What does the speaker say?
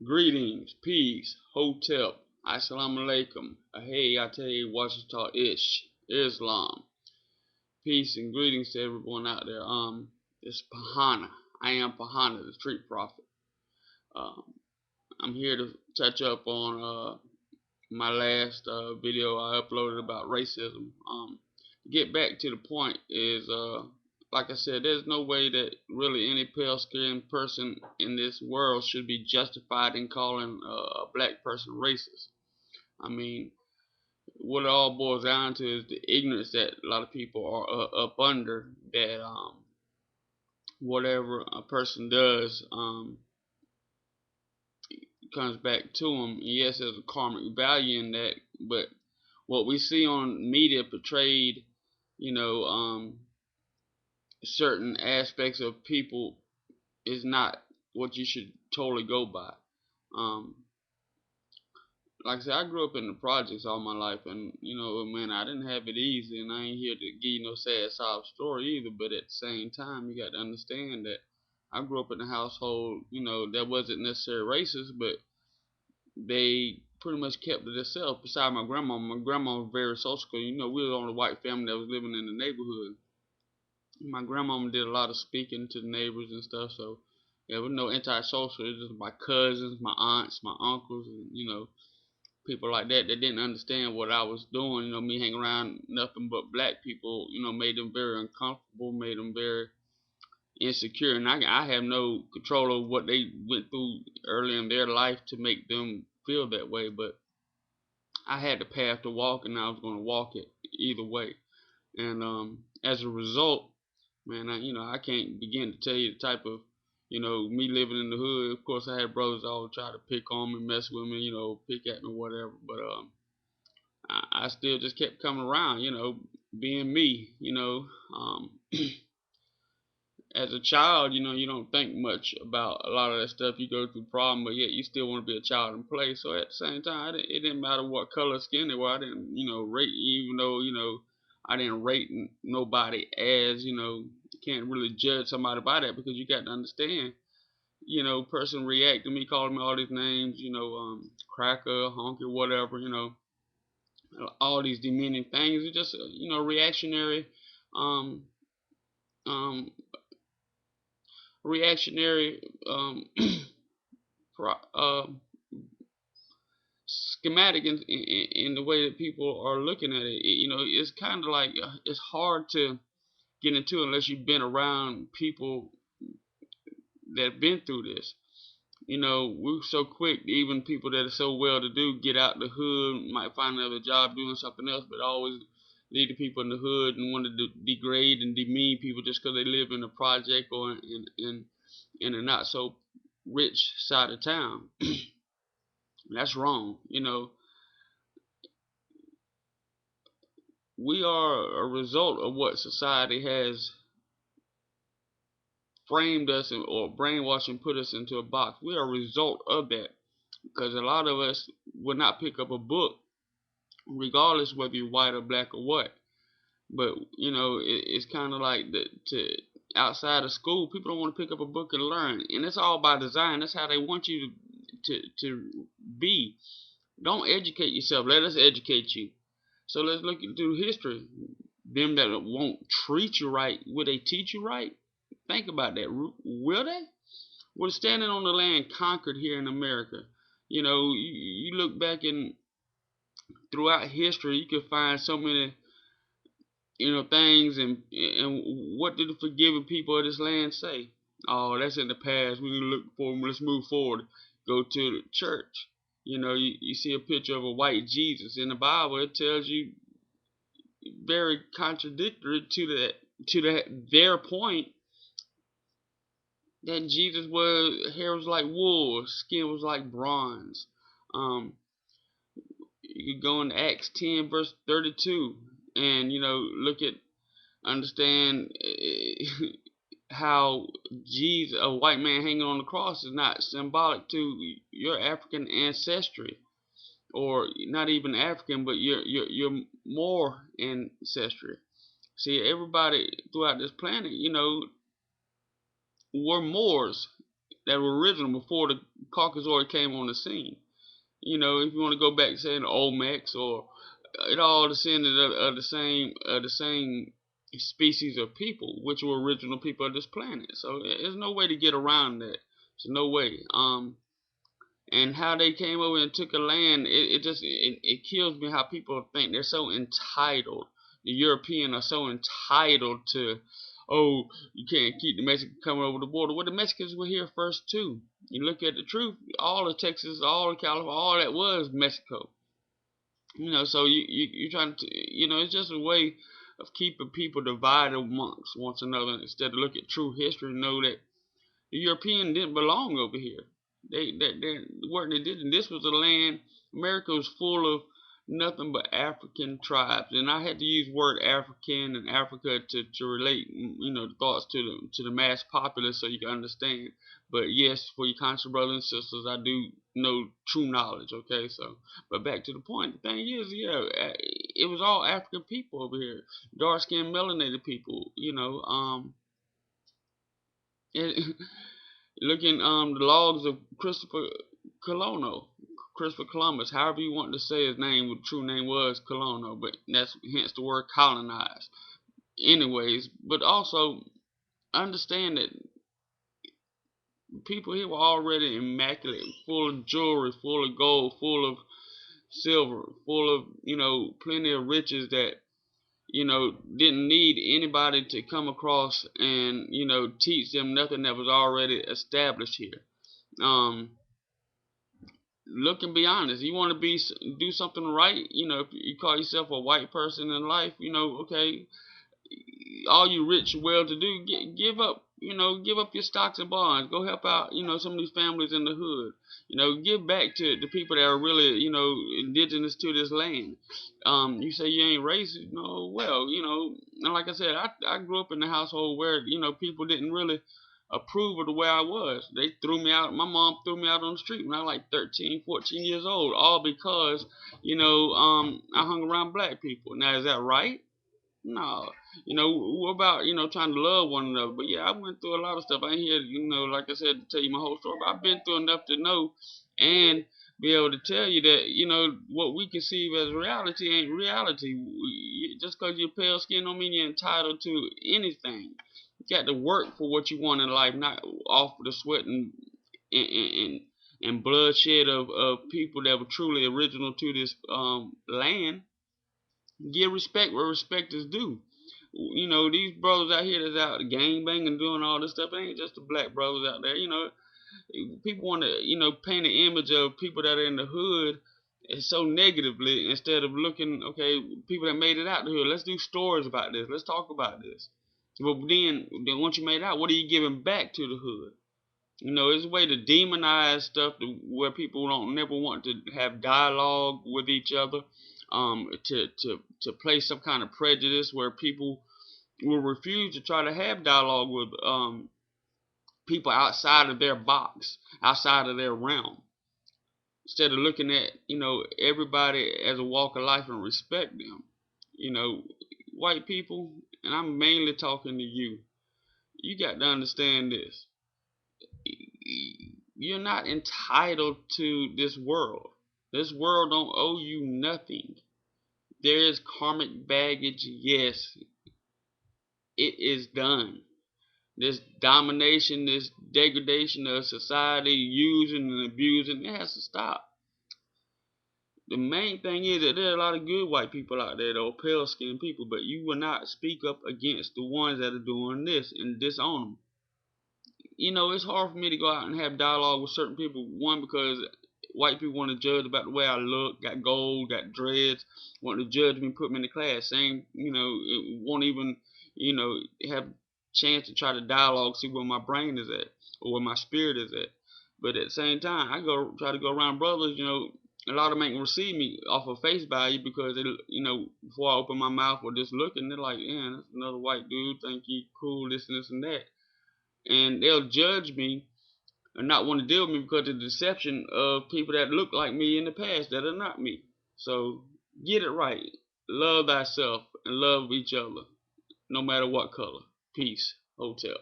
Greetings, peace, hotep, assalamu alaikum, hey, atay, washita ish, Islam. Peace and greetings to everyone out there. It's Pahana. I am Pahana, the street prophet. Um, I'm here to touch up on my last video I uploaded about racism. To get back to the point is, like I said, there's no way that really any pale-skinned person in this world should be justified in calling a black person racist. I mean, what it all boils down to is the ignorance that a lot of people are up under. That whatever a person does comes back to them. Yes, there's a karmic value in that, but what we see on media portrayed, you know, certain aspects of people is not what you should totally go by. Um, like I said, I grew up in the projects all my life, and man, I didn't have it easy, and I ain't here to give you no sad sob story either. But at the same time, you got to understand that I grew up in a household, that wasn't necessarily racist, but they pretty much kept to themselves. Besides my grandma was very social. We were the only white family that was living in the neighborhood. My grandmama did a lot of speaking to the neighbors and stuff, so there was no antisocial. It was just my cousins, my aunts, my uncles, and people like that that didn't understand what I was doing. Me hanging around nothing but black people, made them very uncomfortable, made them very insecure, and I have no control over what they went through early in their life to make them feel that way. But I had the path to walk, and I was going to walk it either way. And as a result, man, I can't begin to tell you the type of me living in the hood. Of course, I had brothers all try to pick on me, mess with me, pick at me, whatever. But I still just kept coming around, being me. As a child, you don't think much about a lot of that stuff. You go through problems, but yet you still want to be a child and play. So at the same time, it didn't matter what color skin they were. I didn't, rate, even though, I didn't rate nobody as, you can't really judge somebody by that, because you got to understand, person react to me calling me all these names, cracker, honky, whatever, all these demeaning things. It's just, reactionary, um, um, reactionary uh, schematic in the way that people are looking at it. It's kind of like it's hard to get into unless you've been around people that have been through this. We're so quick, even people that are so well to do, get out the hood, might find another job doing something else, but always lead the people in the hood and want to degrade and demean people just because they live in a project or in a not so rich side of town. That's wrong. We are a result of what society has framed us or brainwashed and put us into a box. We are a result of that, because a lot of us would not pick up a book, regardless whether you're white or black or what. But it's kind of like outside of school, people don't want to pick up a book and learn, and it's all by design. That's how they want you to be. Don't educate yourself. Let us educate you. So let's look through history. Them that won't treat you right, will they teach you right? Think about that. Will they? We're standing on the land conquered here in America. You look back in throughout history, you can find so many things, and what did the forgiving people of this land say? Oh, that's in the past. We need to look forward. Let's move forward. Go to the church. You see a picture of a white Jesus in the Bible. It tells you very contradictory to their point, that Jesus hair was like wool, skin was like bronze. You could go into Acts 10 verse 32, and look at understand how Jesus, a white man hanging on the cross, is not symbolic to your African ancestry, or not even African, but your Moor ancestry. See, everybody throughout this planet, were Moors. that were original before the Caucasoid came on the scene. You know, if you want to go back saying Olmecs, or it all descended of the same species of people, which were original people of this planet. So there's no way to get around that. There's no way. And how they came over and took a land, it kills me how people think they're so entitled. The Europeans are so entitled to, oh, you can't keep the Mexicans coming over the border. Well, the Mexicans were here first too. You look at the truth, all of Texas, all of California, all that was Mexico. You know, so you're trying to, you know, it's just a way of keeping people divided amongst one another, instead of look at true history and know that the European didn't belong over here. The work they did, and this was a land. America was full of nothing but African tribes, and I had to use word African and Africa to relate, you know, the thoughts to the mass populace so you can understand. But yes, for your conscious brothers and sisters, I do know true knowledge. Okay, so but back to the point. The thing is, yeah, it was all African people over here, dark skinned, melanated people. You know, it, looking the logs of Christopher Columbus, however you want to say his name, the true name was Colono, but that's hence the word colonized. Anyways, but also understand that people here were already immaculate, full of jewelry, full of gold, full of silver, full of, you know, plenty of riches that, you know, didn't need anybody to come across and, you know, teach them nothing that was already established here. Look and be honest. You want to do something right. You know, if you call yourself a white person in life, you know, okay, all you rich, well-to-do, give up. You know, give up your stocks and bonds. Go help out. You know, some of these families in the hood. You know, give back to the people that are really, you know, indigenous to this land. You say you ain't racist. No, well, you know, and like I said, I grew up in a household where, you know, people didn't really approve of the way I was. They threw me out. My mom threw me out on the street when I was like 13, 14 years old, all because, you know, I hung around black people. Now, is that right? No, you know, what about, you know, trying to love one another? But yeah, I went through a lot of stuff. I ain't here, you know, like I said, to tell you my whole story, but I've been through enough to know and be able to tell you that, you know, what we conceive as reality ain't reality. Just because you're pale skin don't mean you're entitled to anything. You got to work for what you want in life, not off the sweat and, and, and bloodshed of people that were truly original to this land. Give respect where respect is due. You know, these brothers out here that's out gang banging, doing all this stuff, it ain't just the black brothers out there. You know, people want to, you know, paint an image of people that are in the hood so negatively, instead of looking, okay, people that made it out the hood. Let's do stories about this. Let's talk about this. But then once you made it out, what are you giving back to the hood? You know, it's a way to demonize stuff where people don't never want to have dialogue with each other. To place some kind of prejudice where people will refuse to try to have dialogue with people outside of their box, outside of their realm. Instead of looking at, you know, everybody as a walk of life and respect them. You know, white people, and I'm mainly talking to you. You got to understand this. You're not entitled to this world. This world don't owe you nothing. There is karmic baggage, yes. It is done. This domination, this degradation of society, using and abusing, it has to stop. The main thing is that there are a lot of good white people out there, though, pale skinned people, but you will not speak up against the ones that are doing this and disown them. You know, it's hard for me to go out and have dialogue with certain people. One, because white people want to judge about the way I look, got gold, got dreads, want to judge me, put me in the class. Same, you know, it won't even, you know, have chance to try to dialogue, see where my brain is at or where my spirit is at. But at the same time, I go try to go around brothers, you know, a lot of them ain't gonna receive me off of face value because they, you know, before I open my mouth or just looking, they're like, yeah, that's another white dude, think he cool, this and this and that. And they'll judge me and not want to deal with me because of the deception of people that look like me in the past that are not me. So get it right. Love thyself and love each other, no matter what color. Peace. Hotel.